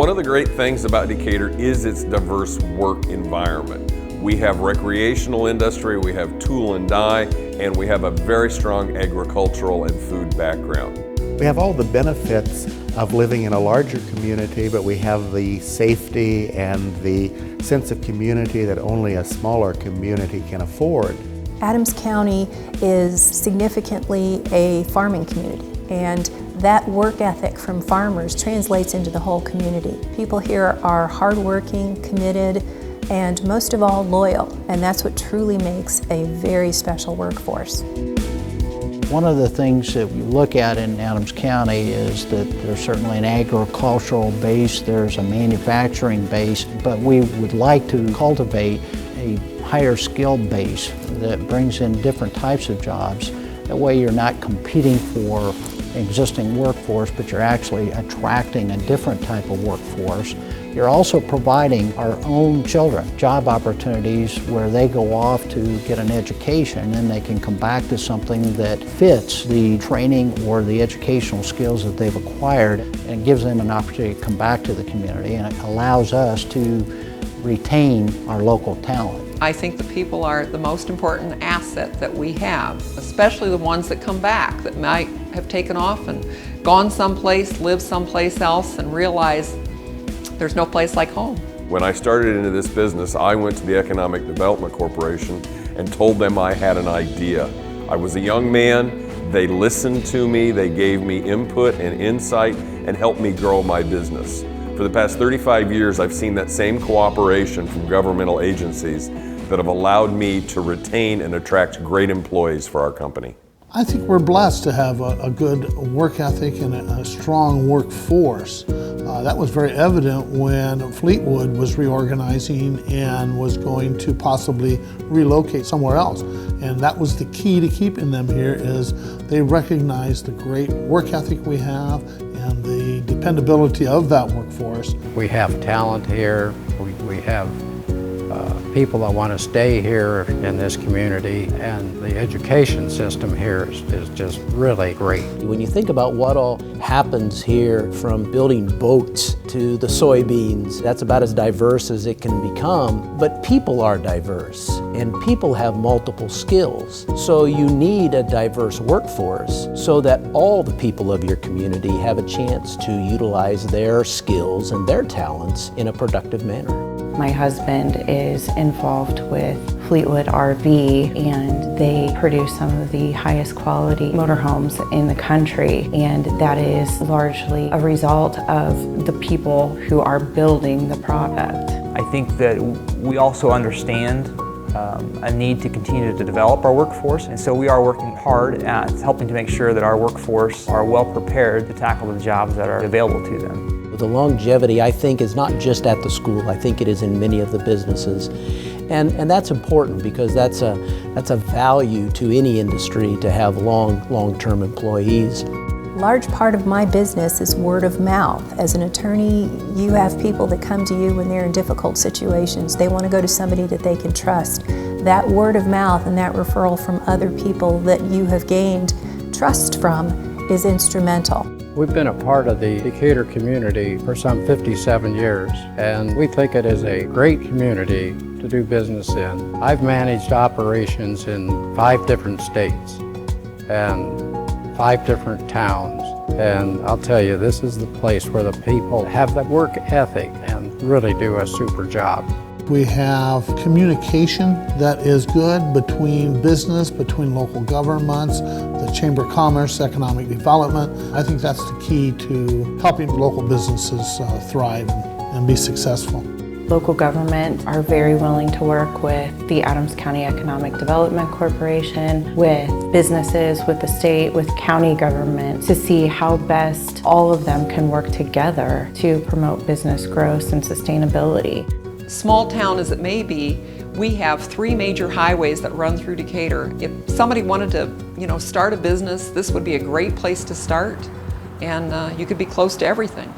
One of the great things about Decatur is its diverse work environment. We have recreational industry, we have tool and die, and we have a very strong agricultural and food background. We have all the benefits of living in a larger community, but we have the safety and the sense of community that only a smaller community can afford. Adams County is significantly a farming community, and that work ethic from farmers translates into the whole community. People here are hardworking, committed, and most of all loyal, and that's what truly makes a very special workforce. One of the things that we look at in Adams County is that there's certainly an agricultural base, there's a manufacturing base, but we would like to cultivate a higher skilled base that brings in different types of jobs. That way you're not competing for existing workforce, but you're actually attracting a different type of workforce. You're also providing our own children job opportunities where they go off to get an education and they can come back to something that fits the training or the educational skills that they've acquired, and gives them an opportunity to come back to the community, and it allows us to retain our local talent. I think the people are the most important asset that we have, especially the ones that come back that might have taken off and gone someplace, lived someplace else, and realize there's no place like home. When I started into this business, I went to the Economic Development Corporation and told them I had an idea. I was a young man, they listened to me, they gave me input and insight and helped me grow my business. For the past 35 years, I've seen that same cooperation from governmental agencies that have allowed me to retain and attract great employees for our company. I think we're blessed to have a good work ethic and a strong workforce. That was very evident when Fleetwood was reorganizing and was going to possibly relocate somewhere else. And that was the key to keeping them here, is they recognized the great work ethic we have and the dependability of that workforce. We have talent here. We have people that want to stay here in this community, and the education system here is just really great. When you think about what all happens here, from building boats to the soybeans, that's about as diverse as it can become, but people are diverse and people have multiple skills. So you need a diverse workforce so that all the people of your community have a chance to utilize their skills and their talents in a productive manner. My husband is involved with Fleetwood RV, and they produce some of the highest quality motorhomes in the country, and that is largely a result of the people who are building the product. I think that we also understand a need to continue to develop our workforce, and so we are working hard at helping to make sure that our workforce are well prepared to tackle the jobs that are available to them. The longevity, I think, is not just at the school. I think it is in many of the businesses. And that's important, because that's a value to any industry to have long-term employees. Large part of my business is word of mouth. As an attorney, you have people that come to you when they're in difficult situations. They want to go to somebody that they can trust. That word of mouth and that referral from other people that you have gained trust from is instrumental. We've been a part of the Decatur community for some 57 years, and we think it is a great community to do business in. I've managed operations in 5 different states and 5 different towns, and I'll tell you, this is the place where the people have that work ethic and really do a super job. We have communication that is good between business, between local governments, the Chamber of Commerce, economic development. I think that's the key to helping local businesses thrive and be successful. Local government are very willing to work with the Adams County Economic Development Corporation, with businesses, with the state, with county government, to see how best all of them can work together to promote business growth and sustainability. Small town as it may be, we have 3 major highways that run through Decatur. If somebody wanted to, start a business, this would be a great place to start, and you could be close to everything.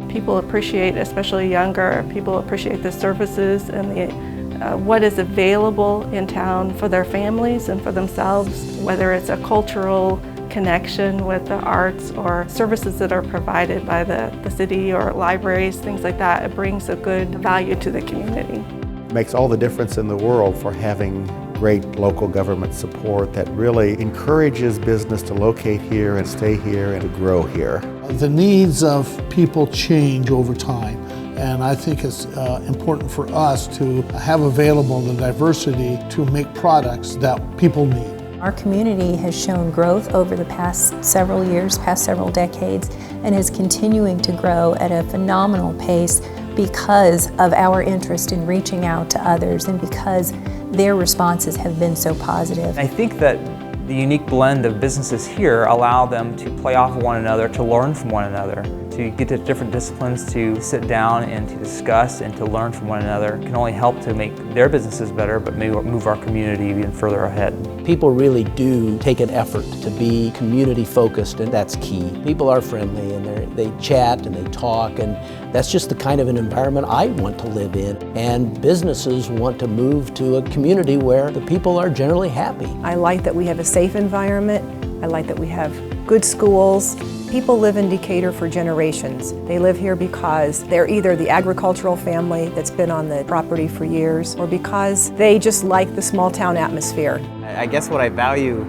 People appreciate, especially younger people, appreciate the services and what is available in town for their families and for themselves, whether it's a cultural connection with the arts or services that are provided by the city or libraries, things like that. It brings a good value to the community. It makes all the difference in the world for having great local government support that really encourages business to locate here and stay here and to grow here. The needs of people change over time, and I think it's important for us to have available the diversity to make products that people need. Our community has shown growth over the past several years, past several decades, and is continuing to grow at a phenomenal pace because of our interest in reaching out to others and because their responses have been so positive. I think that the unique blend of businesses here allow them to play off of one another, to learn from one another, to get to different disciplines, to sit down and to discuss and to learn from one another. It can only help to make their businesses better, but maybe move our community even further ahead. People really do take an effort to be community focused, and that's key. People are friendly and they chat and they talk, and that's just the kind of an environment I want to live in. And businesses want to move to a community where the people are generally happy. I like that we have a safe environment. I like that we have good schools. People live in Decatur for generations. They live here because they're either the agricultural family that's been on the property for years, or because they just like the small town atmosphere. I guess what I value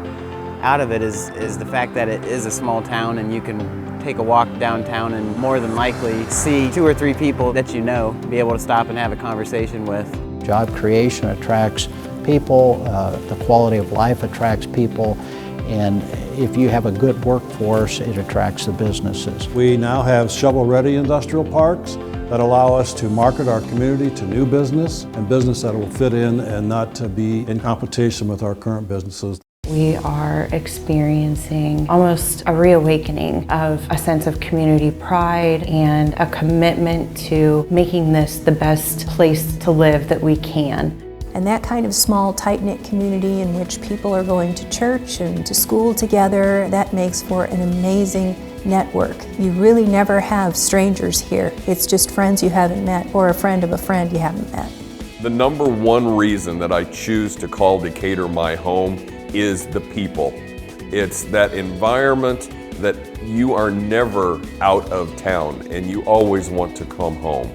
out of it is the fact that it is a small town and you can take a walk downtown and more than likely see 2 or 3 people that you know, be able to stop and have a conversation with. Job creation attracts people, the quality of life attracts people, and if you have a good workforce, it attracts the businesses. We now have shovel-ready industrial parks that allow us to market our community to new business and business that will fit in and not to be in competition with our current businesses. We are experiencing almost a reawakening of a sense of community pride and a commitment to making this the best place to live that we can. And that kind of small, tight-knit community in which people are going to church and to school together, that makes for an amazing network. You really never have strangers here. It's just friends you haven't met or a friend of a friend you haven't met. The number one reason that I choose to call Decatur my home is the people. It's that environment that you are never out of town and you always want to come home.